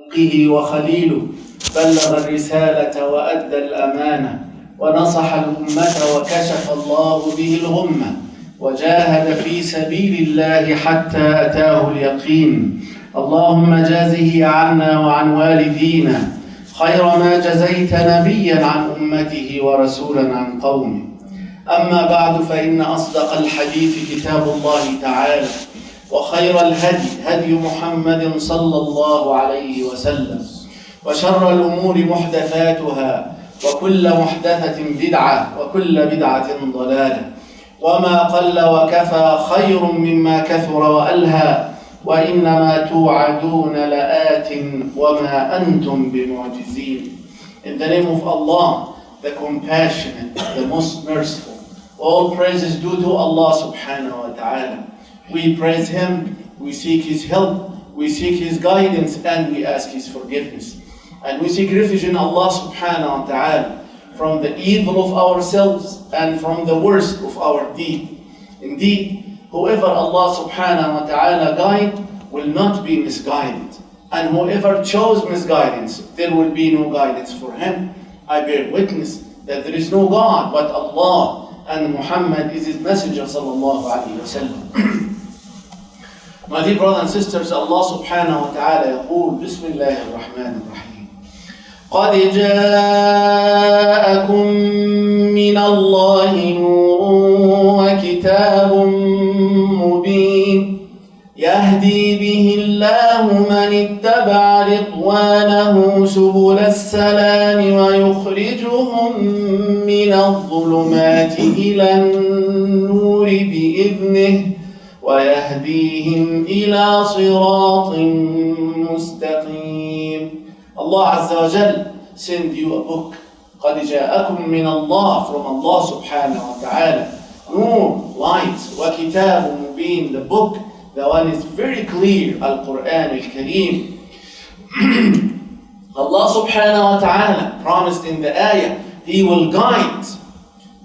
خلقه وخليله بلغ الرسالة وأدى الأمانة ونصح الأمة وكشف الله به الغمة وجاهد في سبيل الله حتى أتاه اليقين. اللهم جازه عنا وعن والدينا خير ما جزيت نبيا عن أمته ورسولا عن قومه. أما بعد، فإن أصدق الحديث كتاب الله تعالى، وخير الهدي هدي محمد صلى الله عليه وسلم، وشر الأمور محدثاتها، وكل محدثة بدعة، وكل بدعة ضلالة. وما قل وكفى خير مما كثر وألهى، وإنما توعدون لآت وما أنتم بمعجزين. In the name of Allah, the compassionate, the most merciful, all praise is due to Allah subhanahu wa ta'ala. We praise Him, we seek His help, we seek His guidance, and we ask His forgiveness. And we seek refuge in Allah subhanahu wa ta'ala from the evil of ourselves and from the worst of our deed. Indeed, whoever Allah subhanahu wa ta'ala guide will not be misguided. And whoever chose misguidance, there will be no guidance for him. I bear witness that there is no God but Allah, and Muhammad is His messenger sallallahu alayhi wa sallam. My dear brothers and sisters, Allah subhanahu wa ta'ala يقول بسم الله الرحمن الرحيم قد جاءكم من الله نور وكتاب مبين يهدي به الله من اتبع رضوانه سبل السلام ويخرجهم من الظلمات إلى النور بإذنه ويهديهم إلى صراط مستقيم. Allah Azza wa Jal send you a book. قد جاءكم من الله, from Allah subhanahu wa ta'ala. Nur, light, وكتاب مبين, the book, the one is very clear, Al-Quran Al-Kareem. Allah subhanahu wa ta'ala promised in the ayah, He will guide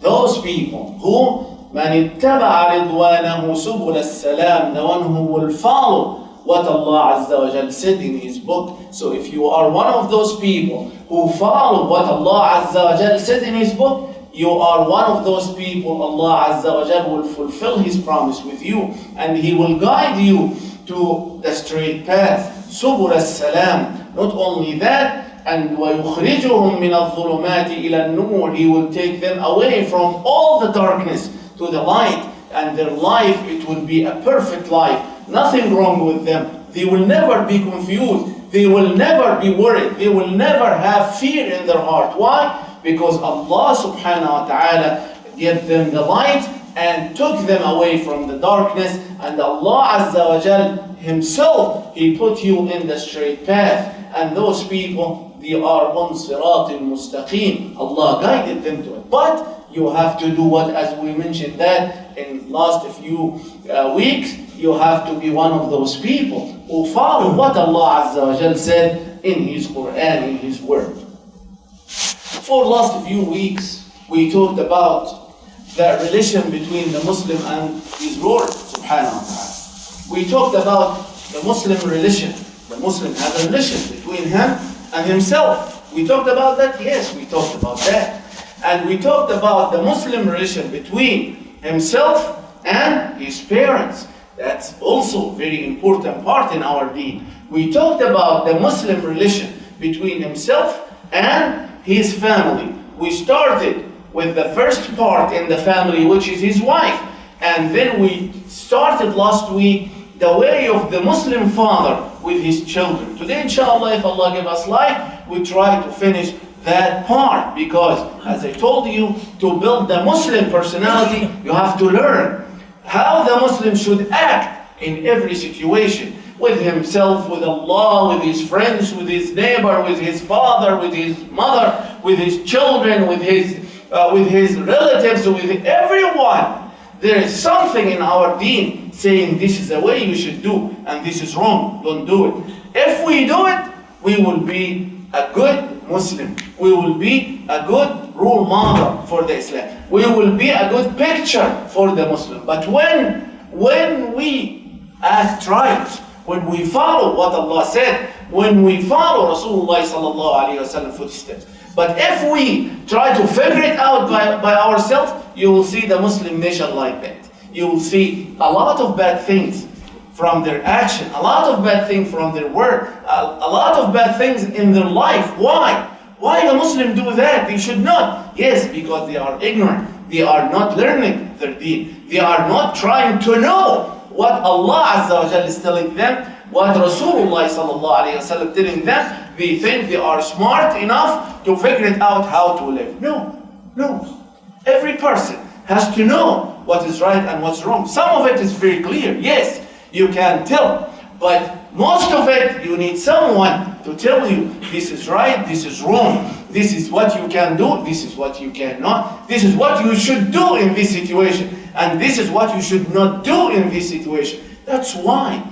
those people who من اتبع رضوانه سبل السلام, the one who will follow what Allah Azza wa Jal said in His book. So if you are one of those people who follow what Allah Azza wa Jal said in His book, you are one of those people. Allah Azza wa Jal will fulfill His promise with you, and He will guide you to the straight path. سبل السلام. Not only that, and وَيُخْرِجُهُمْ مِنَ الظُّلُمَاتِ إِلَى النُّورِ, He will take them away from all the darkness to the light, and their life, it will be a perfect life. Nothing wrong with them. They will never be confused. They will never be worried. They will never have fear in their heart. Why? Because Allah subhanahu wa ta'ala gave them the light and took them away from the darkness, and Allah Azza wa Jal Himself, He put you in the straight path. And those people, they are on Siratul Mustaqim. Allah guided them to it. But you have to do what, as we mentioned that in last few weeks, you have to be one of those people who follow what Allah Azza wa Jal said in His Quran, in His Word. For last few weeks, we talked about the relation between the Muslim and his Lord subhanahu wa ta'ala. We talked about the Muslim relation. The Muslim has a relation between him and himself. We talked about that? Yes, we talked about that. And we talked about the Muslim relation between himself and his parents. That's also a very important part in our deen. We talked about the Muslim relation between himself and his family. We started with the first part in the family, which is his wife. And then we started last week the way of the Muslim father with his children. Today, inshallah, if Allah give us life, we try to finish that part, because as I told you, to build the Muslim personality, you have to learn how the Muslim should act in every situation, with himself, with Allah, with his friends, with his neighbor, with his father, with his mother, with his children, with his relatives, with everyone. There is something in our deen saying this is the way you should do, and this is wrong, don't do it. If we do it, we will be a good Muslim. We will be a good role model for the Islam. We will be a good picture for the Muslim. But when we act right, when we follow what Allah said, when we follow Rasulullah sallallahu alayhi wa sallam footsteps. But if we try to figure it out by ourselves, you will see the Muslim nation like that. You will see a lot of bad things from their action, a lot of bad things from their word, a lot of bad things in their life. Why? Why the Muslim do that? They should not. Yes, because they are ignorant. They are not learning their deen. They are not trying to know what Allah Azza wa Jalla is telling them, what Rasulullah sallallahu alayhi wa sallam telling them. They think they are smart enough to figure it out how to live. No. Every person has to know what is right and what's wrong. Some of it is very clear. Yes, you can tell. But most of it, you need someone to tell you, this is right, this is wrong. This is what you can do, this is what you cannot. This is what you should do in this situation. And this is what you should not do in this situation. That's why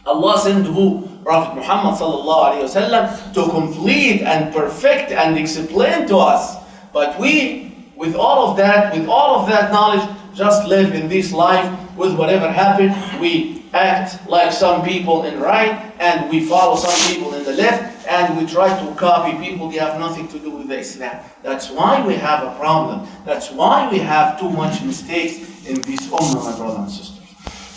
Allah sent who? Prophet Muhammad sallallahu alayhi wa sallam to complete and perfect and explain to us. But we, with all of that knowledge, just live in this life with whatever happened. We act like some people in right, and we follow some people in the left, and we try to copy people. They have nothing to do with the Islam. That's why we have a problem. That's why we have too much mistakes in this ummah, my brothers and sisters.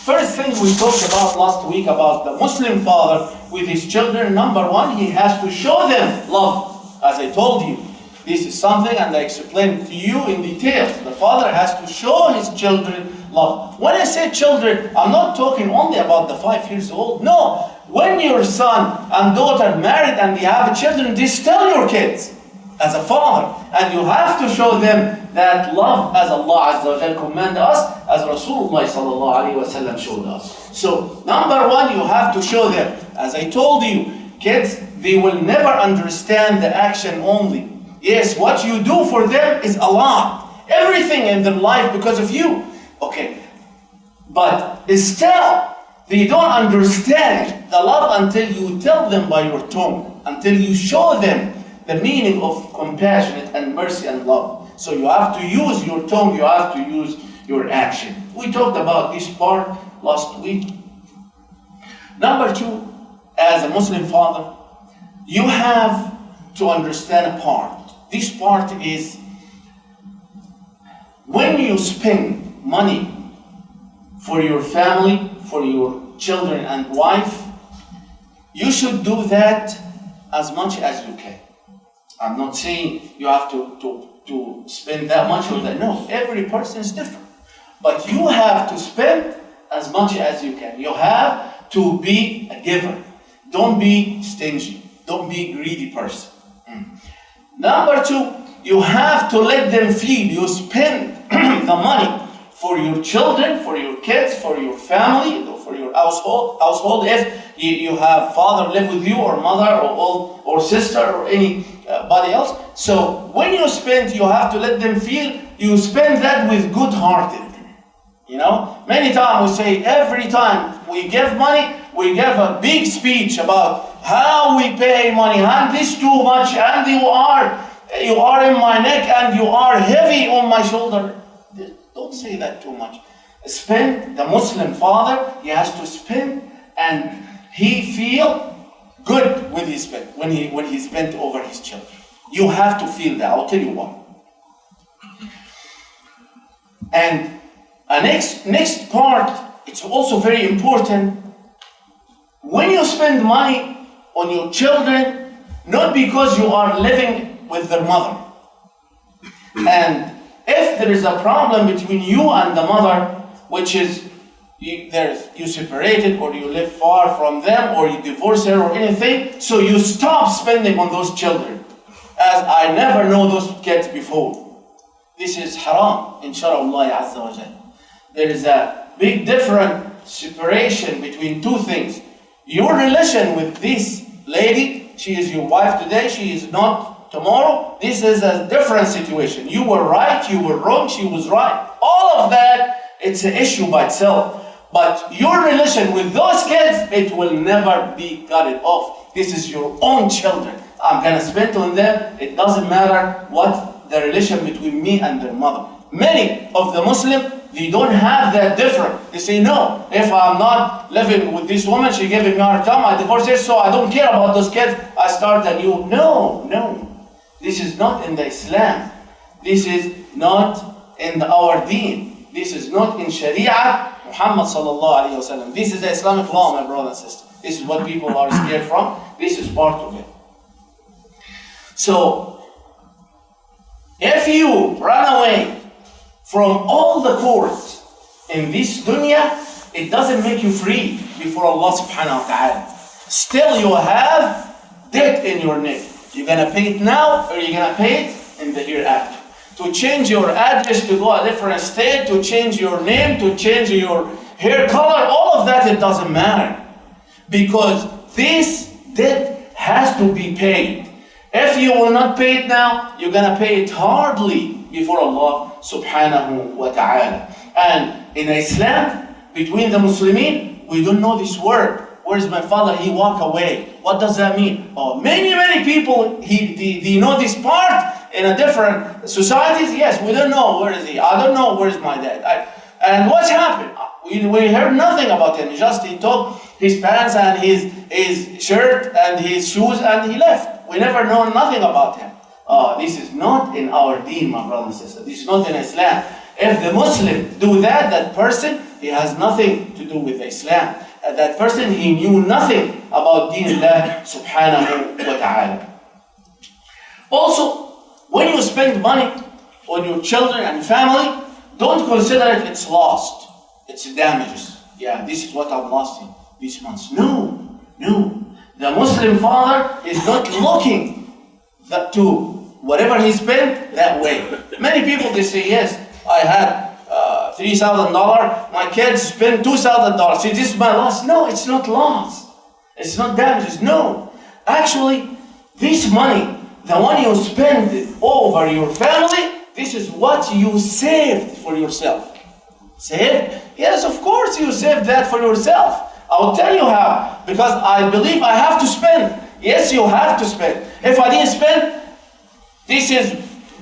First thing we talked about last week about the Muslim father with his children. Number one, he has to show them love. As I told you, this is something, and I explained to you in detail. The father has to show his children love. When I say children, I'm not talking only about the 5 years old. No, when your son and daughter married and they have children, they still your kids as a father. And you have to show them that love as Allah Azza wa Jal commanded us, as Rasulullah sallallahu alayhi wa sallam showed us. So, number one, you have to show them. As I told you, kids, they will never understand the action only. Yes, what you do for them is a lot. Everything in their life because of you. Okay. But still, they don't understand the love until you tell them by your tongue. Until you show them the meaning of compassion and mercy and love. So you have to use your tongue, you have to use your action. We talked about this part last week. Number two, as a Muslim father, you have to understand a part. This part is when you spend money for your family, for your children and wife, you should do that as much as you can. I'm not saying you have to spend that much or that. No, every person is different. But you have to spend as much as you can. You have to be a giver. Don't be stingy. Don't be a greedy person. Number two, you have to let them feel you spend the money for your children, for your kids, for your family, for your household. If you have father live with you, or mother, or sister, or anybody else. So when you spend, you have to let them feel you spend that with good-hearted. You know, many times we say, every time we give money, we give a big speech about how we pay money, and this too much, and you are in my neck, and you are heavy on my shoulder. Don't say that too much. Spend, the Muslim father, he has to spend, and he feel good with his spend, when he spent over his children. You have to feel that. I'll tell you why. And next part, it's also very important. When you spend money on your children, not because you are living with their mother. And if there is a problem between you and the mother, which is you separated, or you live far from them, or you divorce her, or anything, so you stop spending on those children. As I never know those kids before. This is haram, inshallah Azza wa Jal. There is a big different separation between two things. Your relation with this lady, she is your wife today, she is not tomorrow. This is a different situation. You were right, you were wrong, she was right. All of that, it's an issue by itself. But your relation with those kids, it will never be cut off. This is your own children. I'm going to spend on them. It doesn't matter what the relation between me and their mother. Many of the Muslims, They don't have that different. They say, no, if I'm not living with this woman, she giving me a hard time, I divorce her, so I don't care about those kids, I start a new. No. This is not in the Islam. This is not in our deen. This is not in Sharia Muhammad sallallahu alayhi wa sallam. This is the Islamic law, my brother and sister. This is what people are scared from. This is part of it. So, if you run away from all the courts in this dunya, it doesn't make you free before Allah subhanahu wa ta'ala. Still you have debt in your neck. You're going to pay it now or you're going to pay it in the hereafter. To change your address, to go a different state, to change your name, to change your hair color, all of that, it doesn't matter. Because this debt has to be paid. If you will not pay it now, you're going to pay it hardly before Allah subhanahu wa ta'ala. And in Islam, between the Muslimin, we don't know this word. Where's my father? He walked away. What does that mean? Oh, many people, they know this part in a different societies. Yes, we don't know. Where is he? I don't know. Where is my dad? And what's happened? We heard nothing about him. Just he took his pants and his shirt and his shoes and he left. We never know nothing about him. This is not in our deen, my brothers and sisters. This is not in Islam. If the Muslim do that, that person, he has nothing to do with Islam. That person, he knew nothing about Deen Allah subhanahu wa ta'ala. Also, when you spend money on your children and family, don't consider it's lost. It's damages. Yeah, this is what I'm lost in this month. No. The Muslim father is not looking to whatever he spent that way. Many people, they say, yes, I had $3,000, my kids spend $2,000. See, this is my loss. No, it's not loss. It's not damages. No. Actually, this money, the one you spend over your family, this is what you saved for yourself. Saved? Yes, of course you saved that for yourself. I'll tell you how. Because I believe I have to spend. Yes, you have to spend. If I didn't spend, this is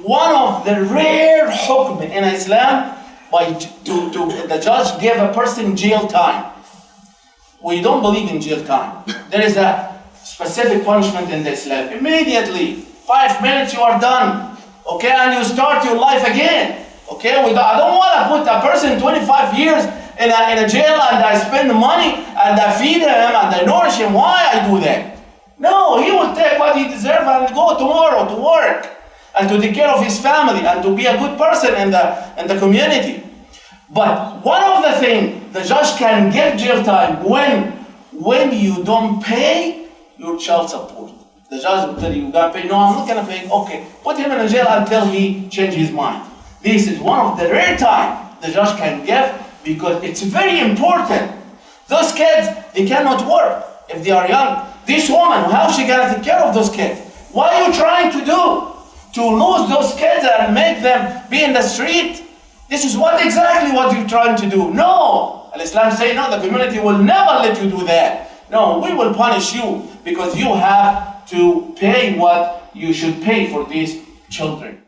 one of the rare hukm in Islam the judge gave a person jail time. We don't believe in jail time. There is a specific punishment in Islam. Immediately, 5 minutes you are done. Okay, and you start your life again. Okay, I don't want to put a person 25 years in a jail and I spend the money and I feed him and I nourish him. Why I do that? No, he will take what he deserves and go tomorrow to work and to take care of his family and to be a good person in the community. But one of the things the judge can give jail time when you don't pay your child support. The judge will tell you, you gotta pay. No, I'm not gonna pay. Okay, put him in a jail until he changes his mind. This is one of the rare times the judge can give because it's very important. Those kids, they cannot work if they are young. This woman, how is she gonna take care of those kids? What are you trying to do? To lose those kids and make them be in the street? This is exactly what you're trying to do. No! Islam say no, the community will never let you do that. No, we will punish you because you have to pay what you should pay for these children.